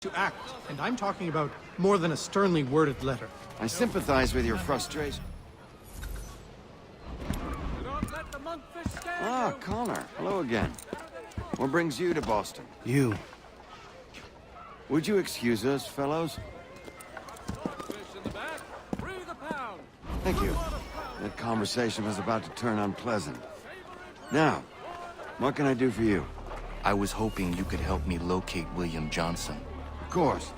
to act, and I'm talking about more than a sternly worded letter. I sympathize with your frustration. Ah, Connor. Hello again. What brings you to Boston? You. Would you excuse us, fellows? Thank you. That conversation was about to turn unpleasant. Now, what can I do for you? I was hoping you could help me locate William Johnson. Of course.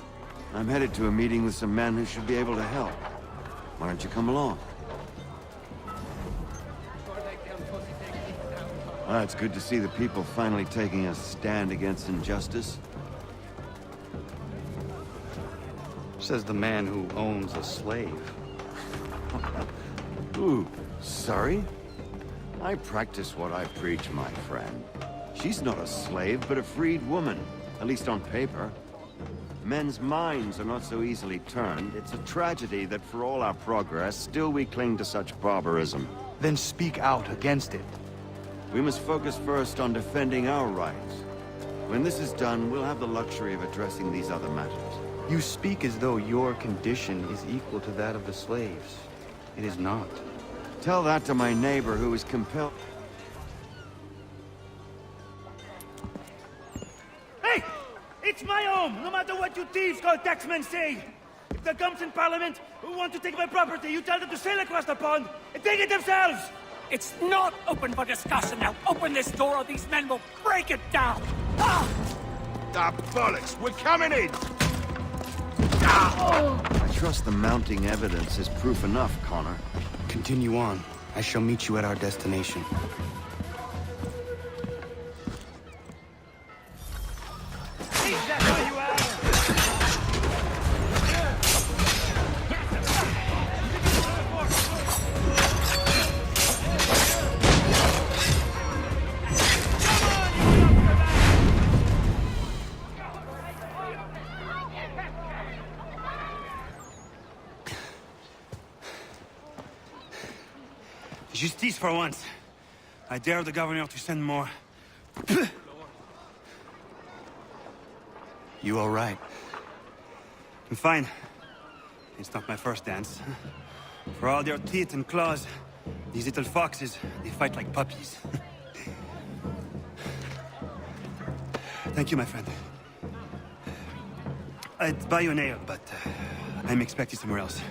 I'm headed to a meeting with some men who should be able to help. Why don't you come along? It's good to see the people finally taking a stand against injustice. Says the man who owns a slave. Ooh, sorry? I practice what I preach, my friend. She's not a slave, but a freed woman, at least on paper. Men's minds are not so easily turned. It's a tragedy that for all our progress, still we cling to such barbarism. Then speak out against it. We must focus first on defending our rights. When this is done, we'll have the luxury of addressing these other matters. You speak as though your condition is equal to that of the slaves. It is not. Tell that to my neighbor who is compelled... Hey! It's my home, no matter what you thieves called taxmen say! If there comes in Parliament who want to take my property, you tell them to sail across the pond and take it themselves! It's not open for discussion now. Open this door or these men will break it down. Ah! Ah, bollocks! We're coming in! I trust the mounting evidence is proof enough, Connor. Continue on. I shall meet you at our destination. Justice for once. I dare the governor to send more. You all right? I'm fine. It's not my first dance. For all their teeth and claws, these little foxes, they fight like puppies. Thank you, my friend. I'd buy you an ale, but I'm expected somewhere else.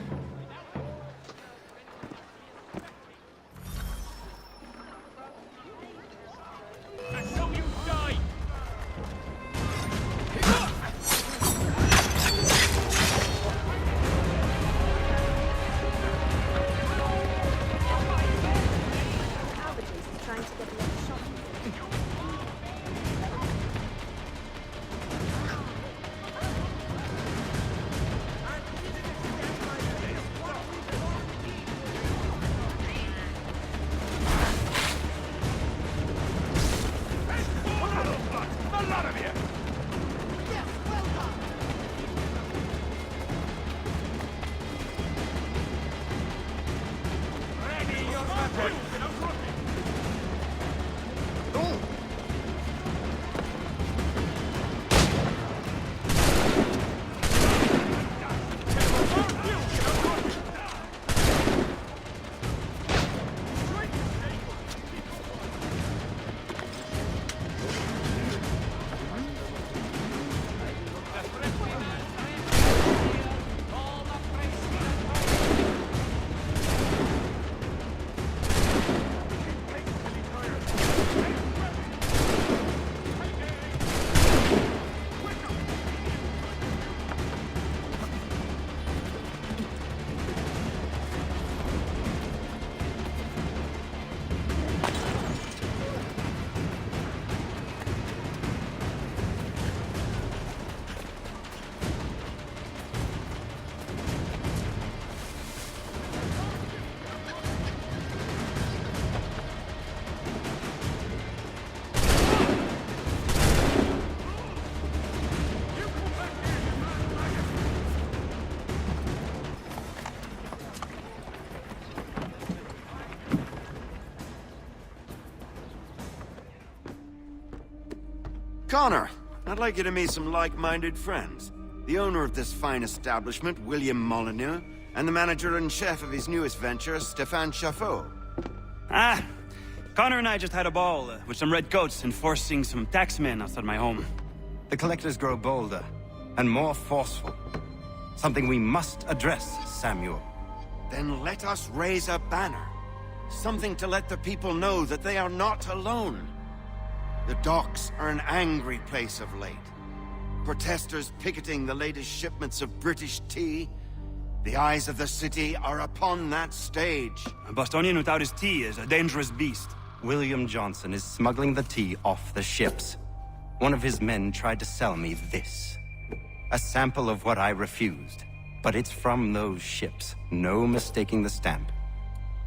Connor, I'd like you to meet some like-minded friends. the owner of this fine establishment, William Molyneux, and the manager and chef of his newest venture, Stéphane Chaffeau. Ah, Connor and I just had a ball with some redcoats enforcing some taxmen outside my home. The collectors grow bolder and more forceful. Something we must address, Samuel. Then let us raise a banner. Something to let the people know that they are not alone. The docks are an angry place of late. Protesters picketing the latest shipments of British tea. The eyes of the city are upon that stage. A Bostonian without his tea is a dangerous beast. William Johnson is smuggling the tea off the ships. One of his men tried to sell me this. A sample of what I refused. But it's from those ships. No mistaking the stamp.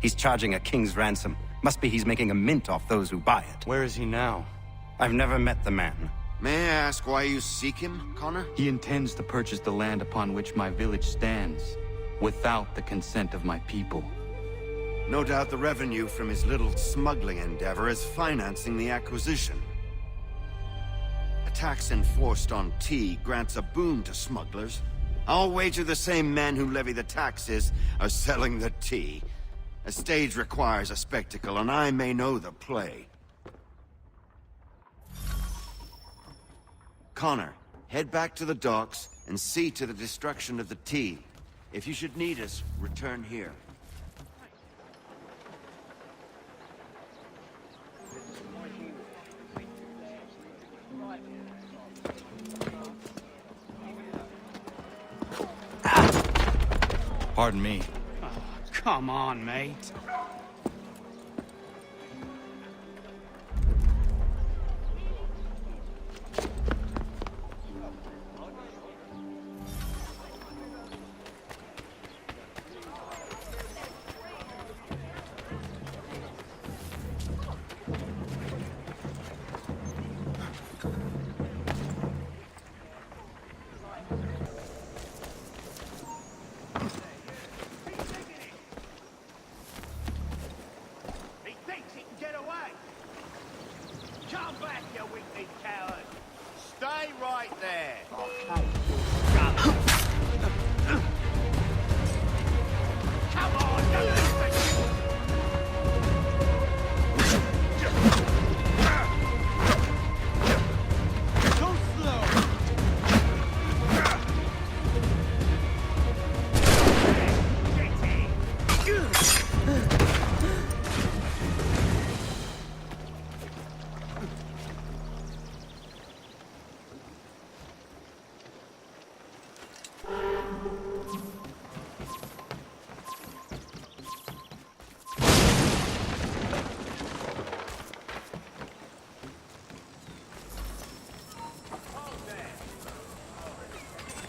He's charging a king's ransom. Must be he's making a mint off those who buy it. Where is he now? I've never met the man. May I ask why you seek him, Connor? He intends to purchase the land upon which my village stands, without the consent of my people. No doubt the revenue from his little smuggling endeavor is financing the acquisition. A tax enforced on tea grants a boon to smugglers. I'll wager the same men who levy the taxes are selling the tea. A stage requires a spectacle, and I may know the play. Connor, head back to the docks and see to the destruction of the tea. If you should need us, return here. Pardon me. Come on, mate. He thinks he can get away. Come back, you weak-kneed coward. Stay right there. Come on, don't listen. Too slow.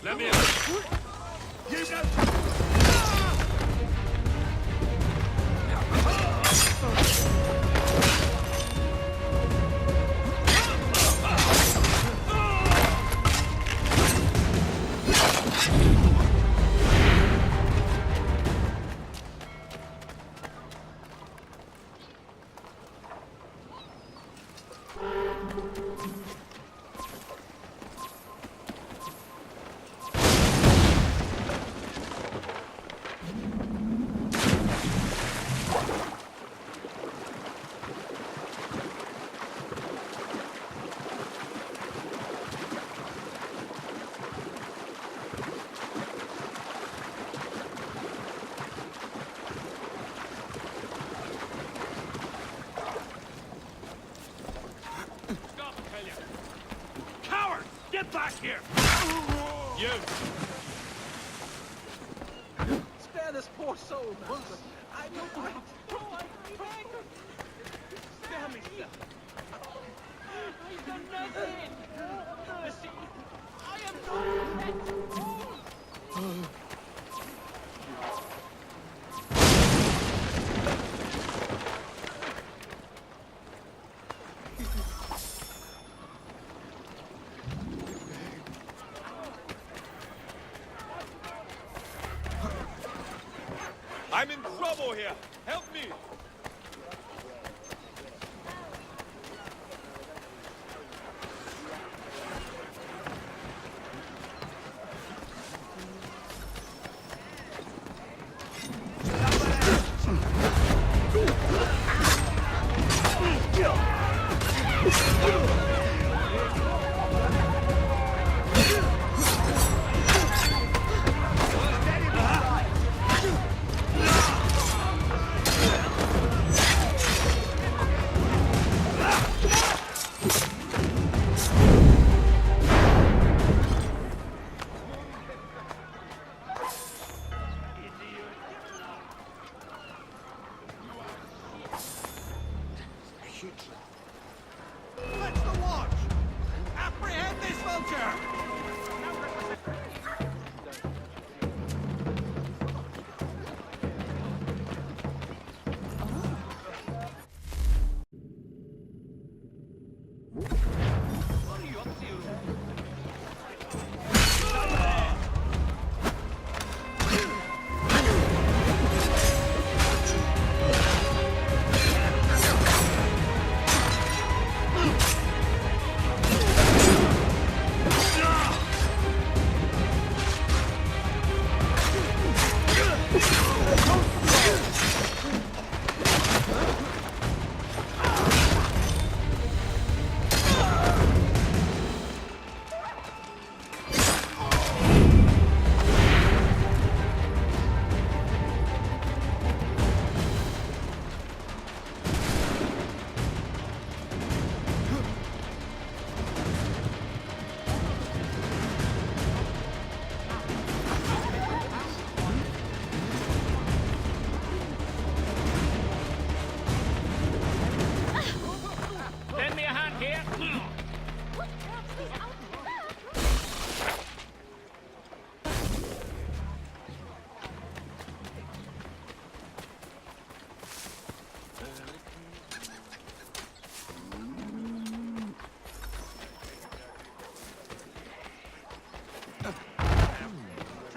Let me out. You know. Coward! Get back here! You! Spare this poor soul, master. I know right. Spare me, sir. I've done nothing. Mercy. I am not dead. I'm in trouble here. Help me.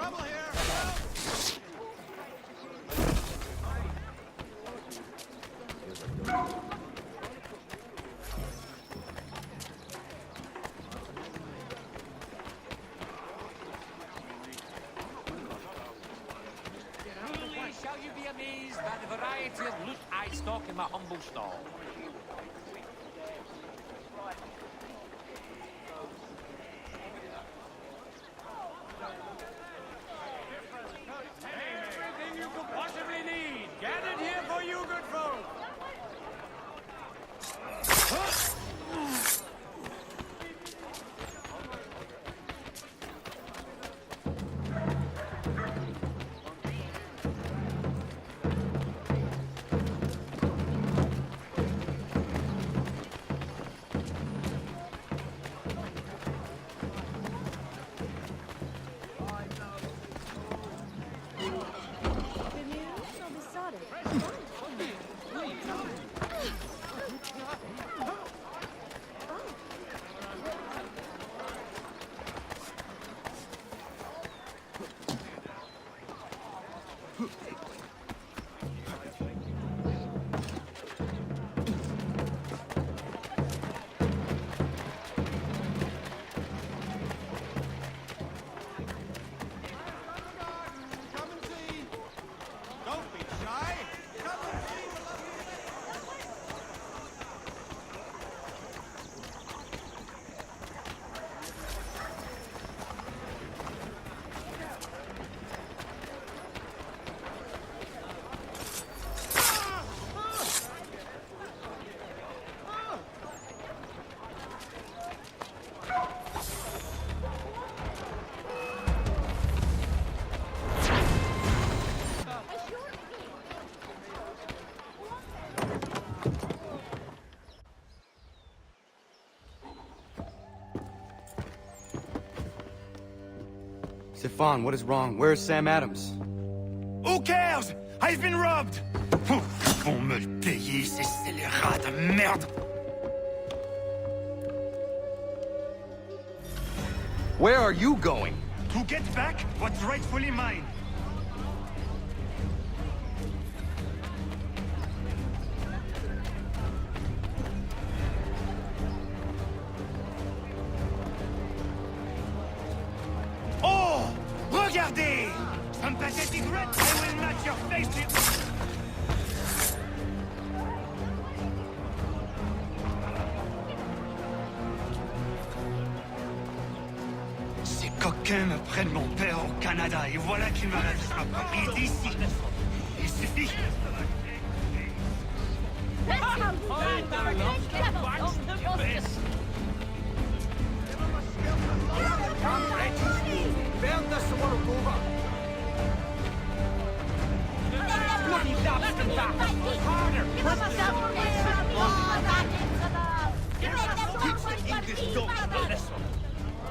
trouble here! Truly shall you be amazed by the variety of loot I stock in my humble stall. Everything you could possibly need, gathered here for you, good folk. Come and see! Don't be shy! Come and see what Stefan, what is wrong? Where's Sam Adams? Who cares? I've been robbed! Vont me le payer, ces scélérats de merde! Where are you going? To get back what's rightfully mine. Oh! Regardez! Some pathetic rat, I will match your face with... Ces coquins me prennent mon père au Canada et voilà qu'ils me ravissent ma propriété ici. Il suffit.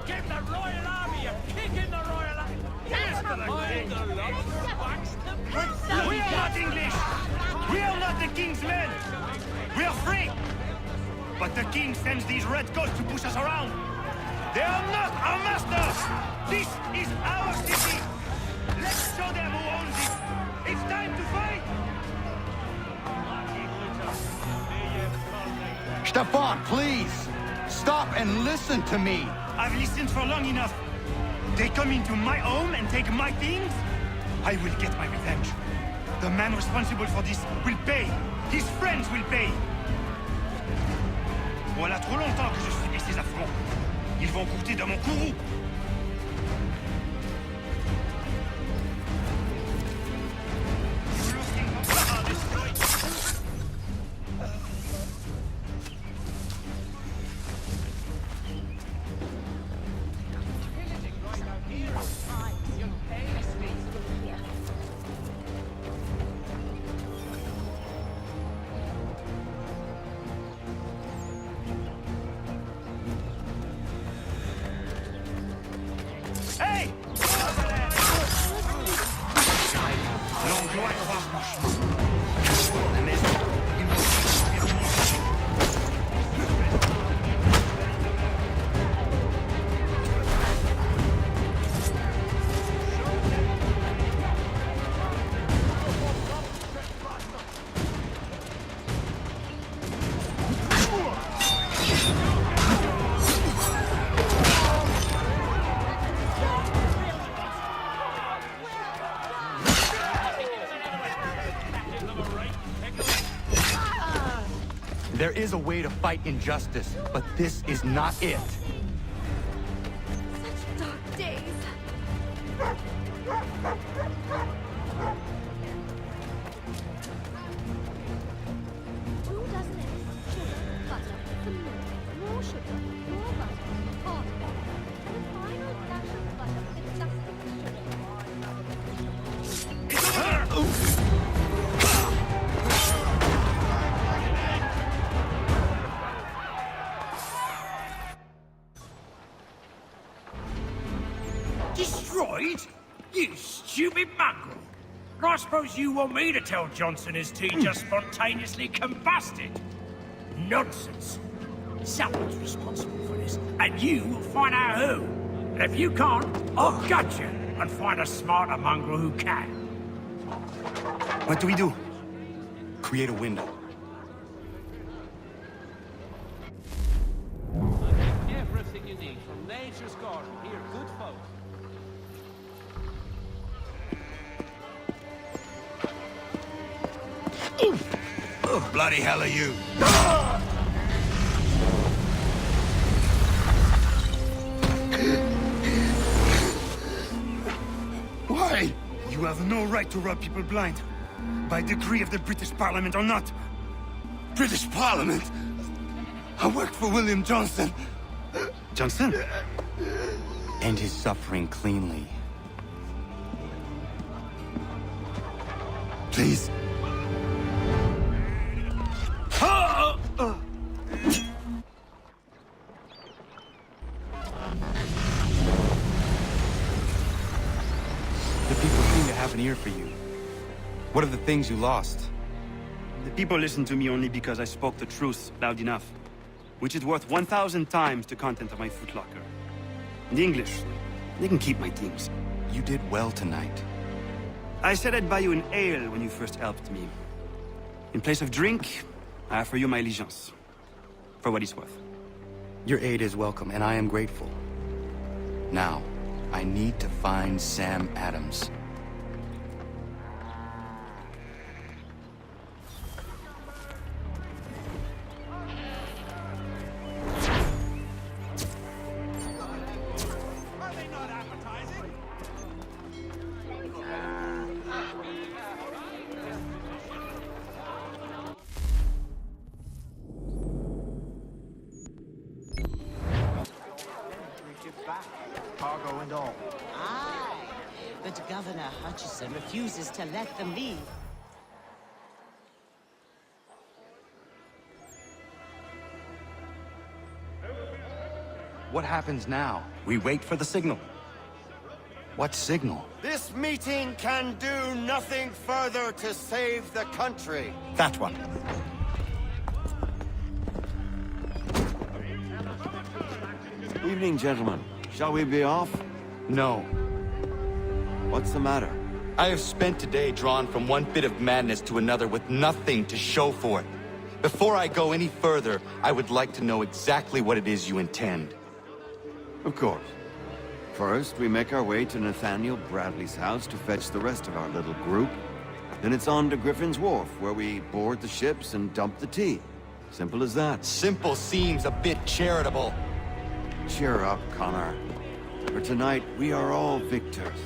Give the Royal Army a kick in the Royal Army! Yes, We are not English! We are not the king's men! We are free! But the king sends these redcoats to push us around! They are not our masters! This is our city! Let's show them who owns it! It's time to fight! Stefan, please! Stop and listen to me! I've listened for long enough. They come into my home and take my things? I will get my revenge. The man responsible for this will pay. His friends will pay. Voilà trop longtemps que je subis ces affronts. Ils vont goûter dans mon courroux. There is a way to fight injustice, but this is not it. Such dark days. Who doesn't it? Sugar, butter, some milk, more sugar, more butter, hard butter, and a final dash of butter with just Destroyed? You stupid mongrel! I suppose you want me to tell Johnson his tea just spontaneously combusted? Nonsense. Someone's responsible for this, and you will find out who. And if you can't, I'll gut you and find a smarter mongrel who can. What do we do? Create a window. Everything you need from nature's garden. Here, good folk. Bloody hell are you? Why? You have no right to rob people blind. By decree of the British Parliament or not. British Parliament? I worked for William Johnson. Johnson? End his suffering cleanly. Please. The people seem to have an ear for you. What are the things you lost? The people listen to me only because I spoke the truth loud enough, which is worth 1,000 times the content of my footlocker. The English, they can keep my things. You did well tonight. I said I'd buy you an ale when you first helped me. In place of drink, I offer you my allegiance. For what it's worth. Your aid is welcome, and I am grateful. Now, I need to find Sam Adams. Are they not appetizing? Cargo and all. Aye, but Governor Hutchison refuses to let them leave. What happens now? We wait for the signal. What signal? This meeting can do nothing further to save the country. That one. Evening, gentlemen. Shall we be off? No. What's the matter? I have spent today drawn from one bit of madness to another with nothing to show for it. Before I go any further, I would like to know exactly what it is you intend. Of course. First, we make our way to Nathaniel Bradley's house to fetch the rest of our little group. Then it's on to Griffin's Wharf, where we board the ships and dump the tea. Simple as that. Simple seems a bit charitable. Cheer up, Connor. For tonight, we are all victors.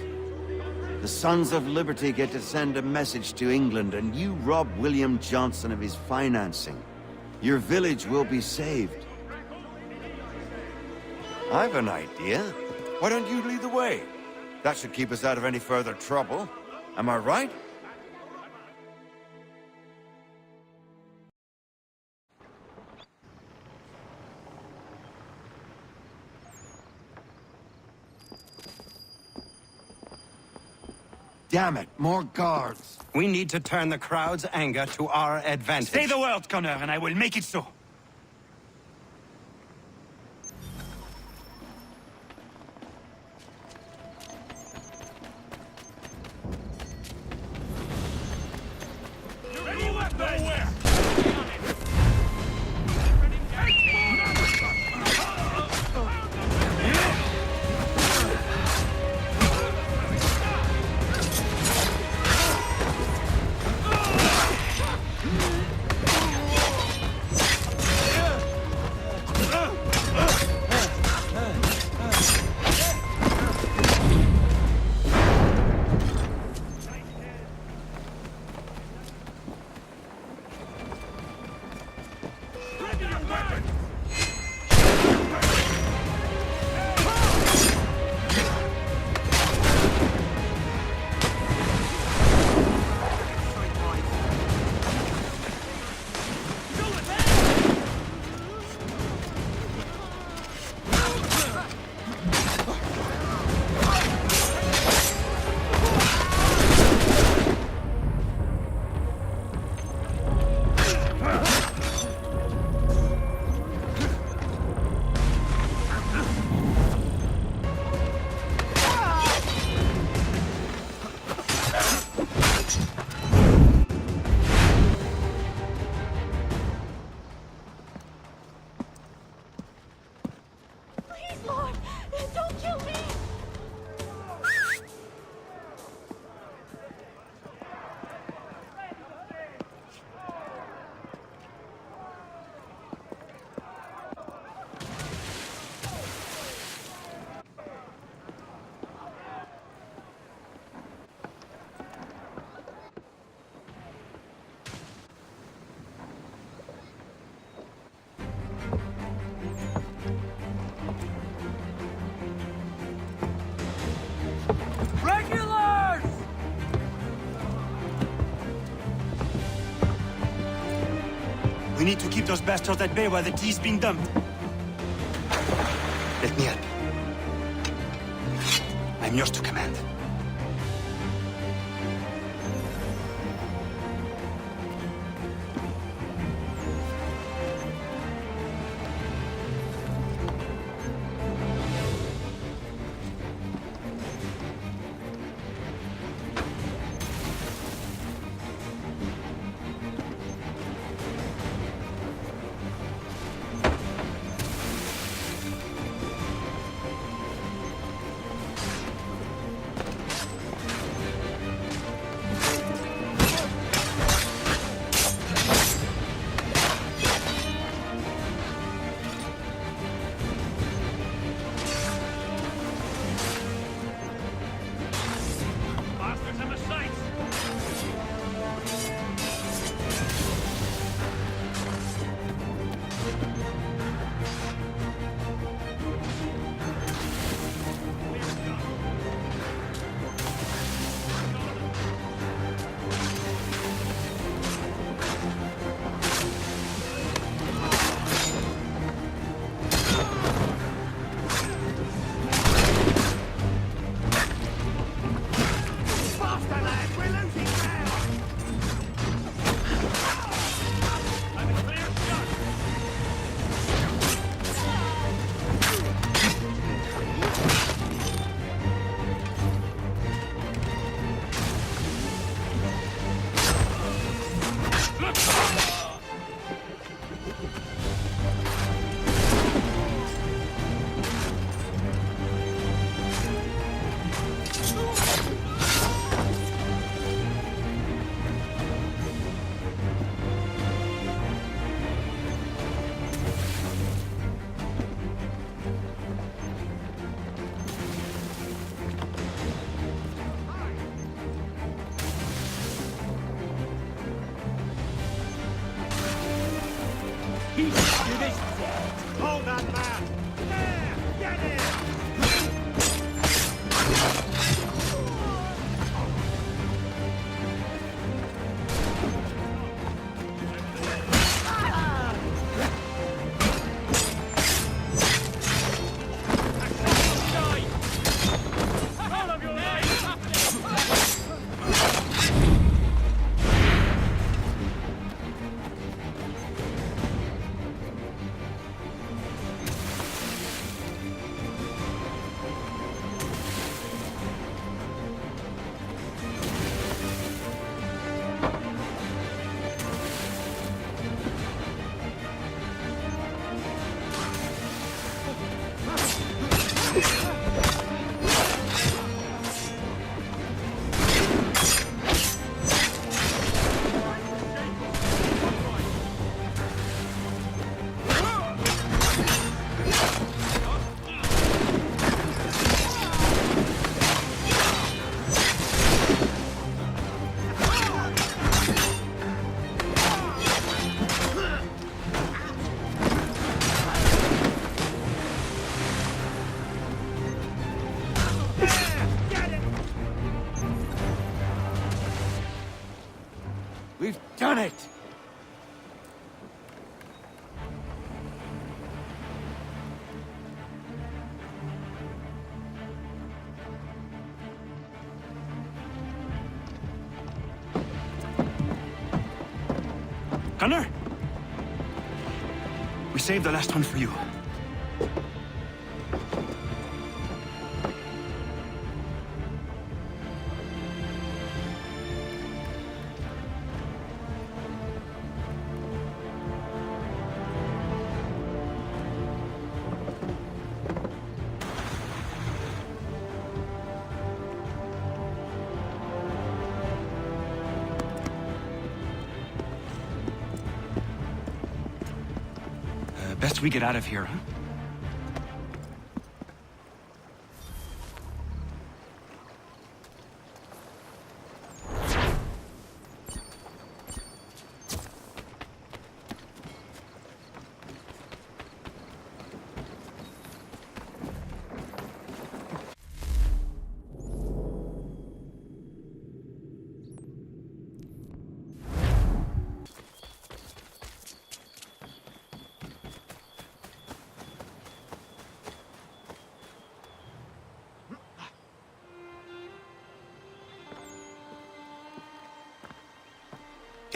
The Sons of Liberty get to send a message to England, and you rob William Johnson of his financing. Your village will be saved. I've an idea. Why don't you lead the way? That should keep us out of any further trouble. Am I right? Damn it, more guards. We need to turn the crowd's anger to our advantage. Say the word, Connor, and I will make it so. We need to keep those bastards at bay while the tea's being dumped. Let me help. I'm yours to command. Bastards in the sights! Faster, lads! We're losing ground! I'm a clear shot! Hold that man! There! Get him! All of your lives! We've done it! Connor? We saved the last one for you. Best we get out of here, huh?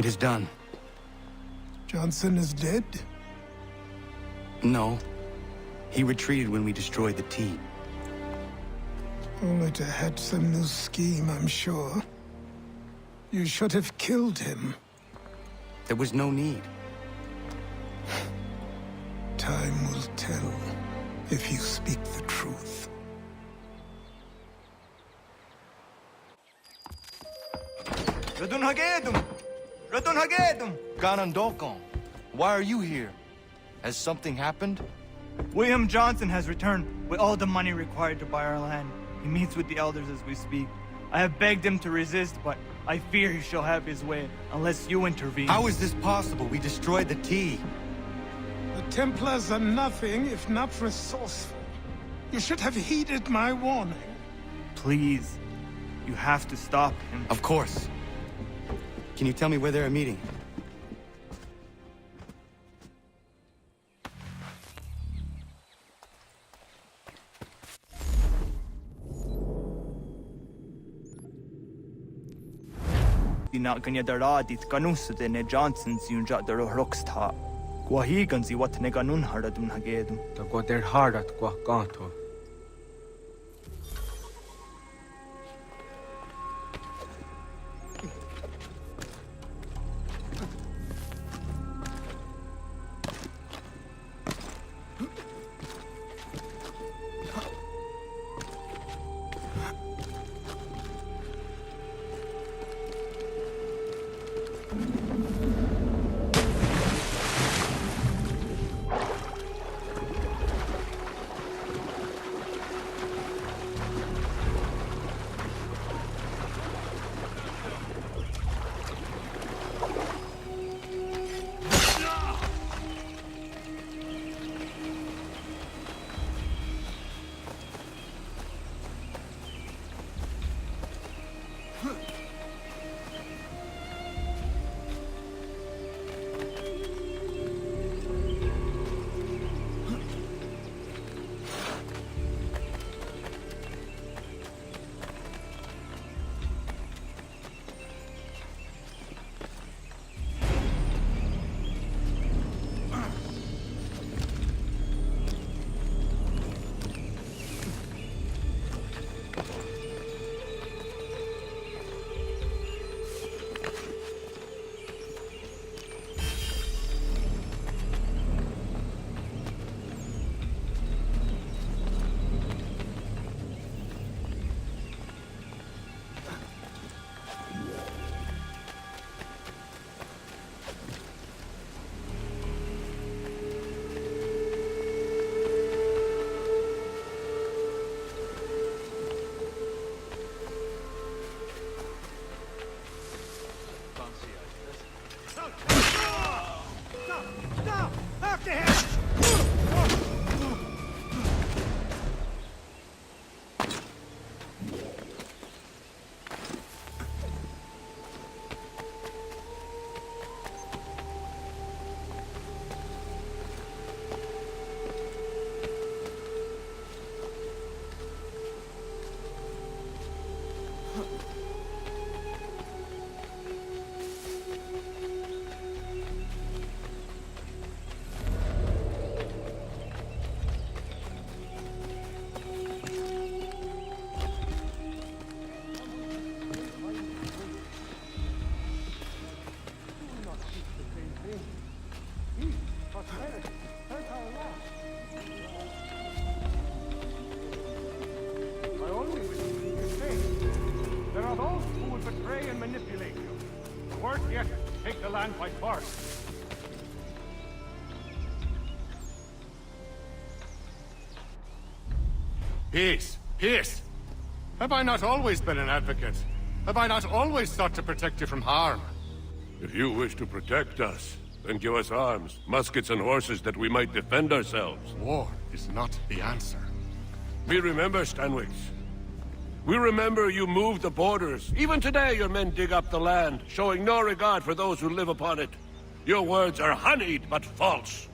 It is done. Johnson is dead? No. He retreated when we destroyed the T. Only to hatch some new scheme, I'm sure. You should have killed him. There was no need. Time will tell if you speak the truth. Ganondorkon, why are you here? Has something happened? William Johnson has returned with all the money required to buy our land. He meets with the elders as we speak. I have begged him to resist, but I fear he shall have his way unless you intervene. How is this possible? We destroyed the T. The Templars are nothing if not resourceful. You should have heeded my warning. Please, you have to stop him. Of course. Can you tell me where they're meeting? Not gonna daradit ganusade ne Johnson's yunja daro rocksta. Guahigan si what ne ganun haradun hagedum. Ta go der hardat gwa ganto. land by force. Peace! Peace! Have I not always been an advocate? Have I not always sought to protect you from harm? If you wish to protect us, then give us arms, muskets and horses that we might defend ourselves. War is not the answer. We remember, Stanwix. We remember you moved the borders. Even today your men dig up the land, showing no regard for those who live upon it. Your words are honeyed, but false.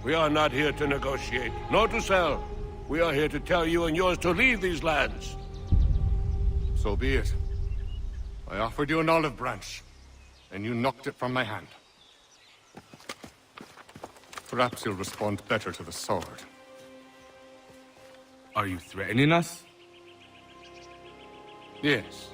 We are not here to negotiate, nor to sell. We are here to tell you and yours to leave these lands. So be it. I offered you an olive branch. and you knocked it from my hand. Perhaps you'll respond better to the sword. Are you threatening us? Yes.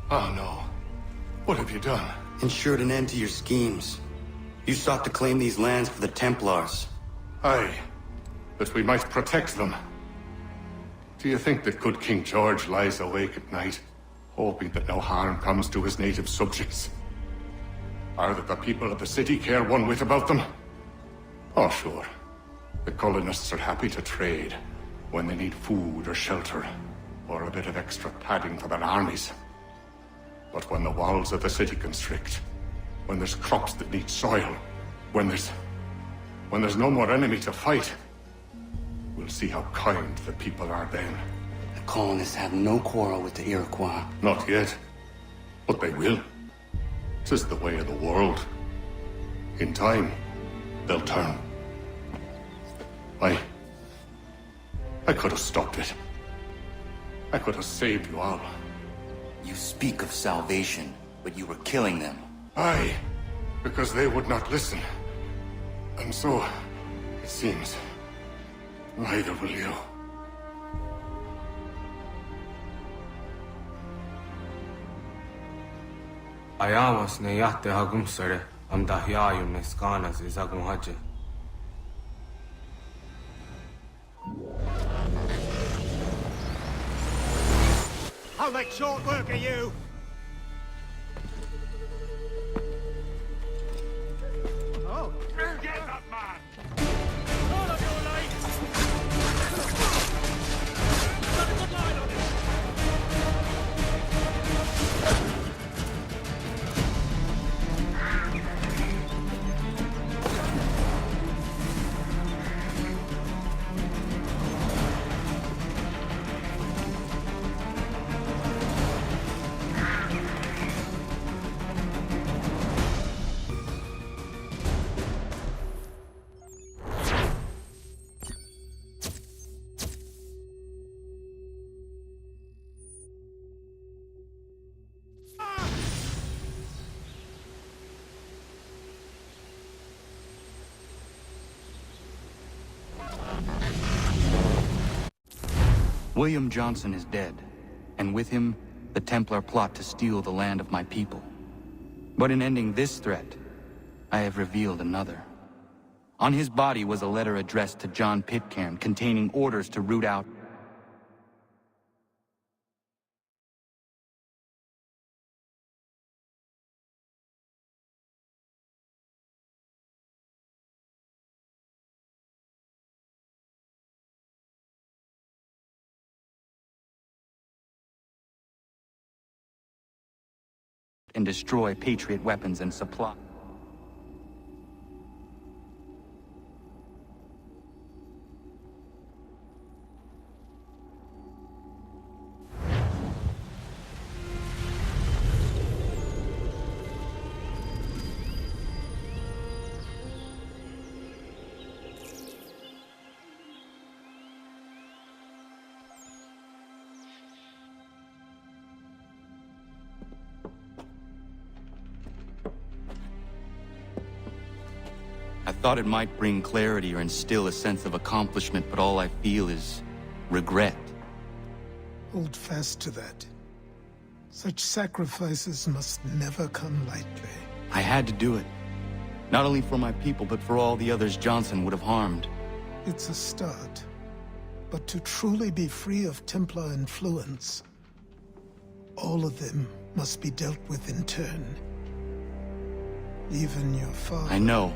Oh no. What have you done? Ensured an end to your schemes. You sought to claim these lands for the Templars. Aye, that we might protect them. Do you think that good King George lies awake at night, hoping that no harm comes to his native subjects? Or that the people of the city care one whit about them? Oh, sure. The colonists are happy to trade when they need food or shelter, or a bit of extra padding for their armies. But when the walls of the city constrict, when there's crops that need soil, when there's no more enemy to fight, we'll see how kind the people are then. The colonists have no quarrel with the Iroquois. Not yet, but they will. 'Tis the way of the world. In time, they'll turn. I could have stopped it. I could have saved you all. You speak of salvation, but you were killing them. Aye, because they would not listen. And so, it seems, neither will you. Ayawas na yate hagum sare, am dahyayun na skanas is hagum haje. I'll make short work of you! Oh, get that man! All of your light! Got a good line on him! William Johnson is dead, and with him, the Templar plot to steal the land of my people. But in ending this threat, I have revealed another. On his body was a letter addressed to John Pitcairn containing orders to root out and destroy Patriot weapons and supply. I thought it might bring clarity or instill a sense of accomplishment, but all I feel is regret. Hold fast to that. Such sacrifices must never come lightly. I had to do it. Not only for my people, but for all the others Johnson would have harmed. It's a start. But to truly be free of Templar influence, all of them must be dealt with in turn. Even your father. I know.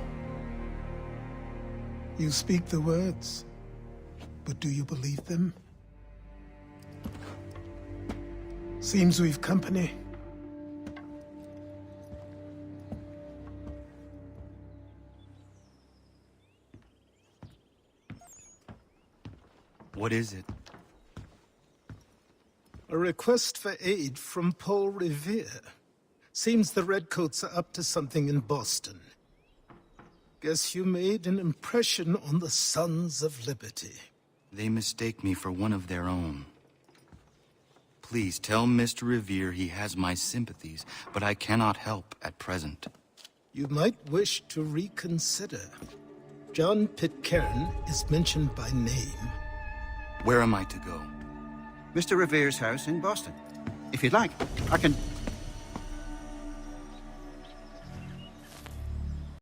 You speak the words, but do you believe them? Seems we've company. What is it? A request for aid from Paul Revere. Seems the Redcoats are up to something in Boston. Guess you made an impression on the Sons of Liberty. They mistake me for one of their own. Please tell Mr. Revere he has my sympathies, but I cannot help at present. You might wish to reconsider. John Pitcairn is mentioned by name. Where am I to go? Mr. Revere's house in Boston. If you'd like, I can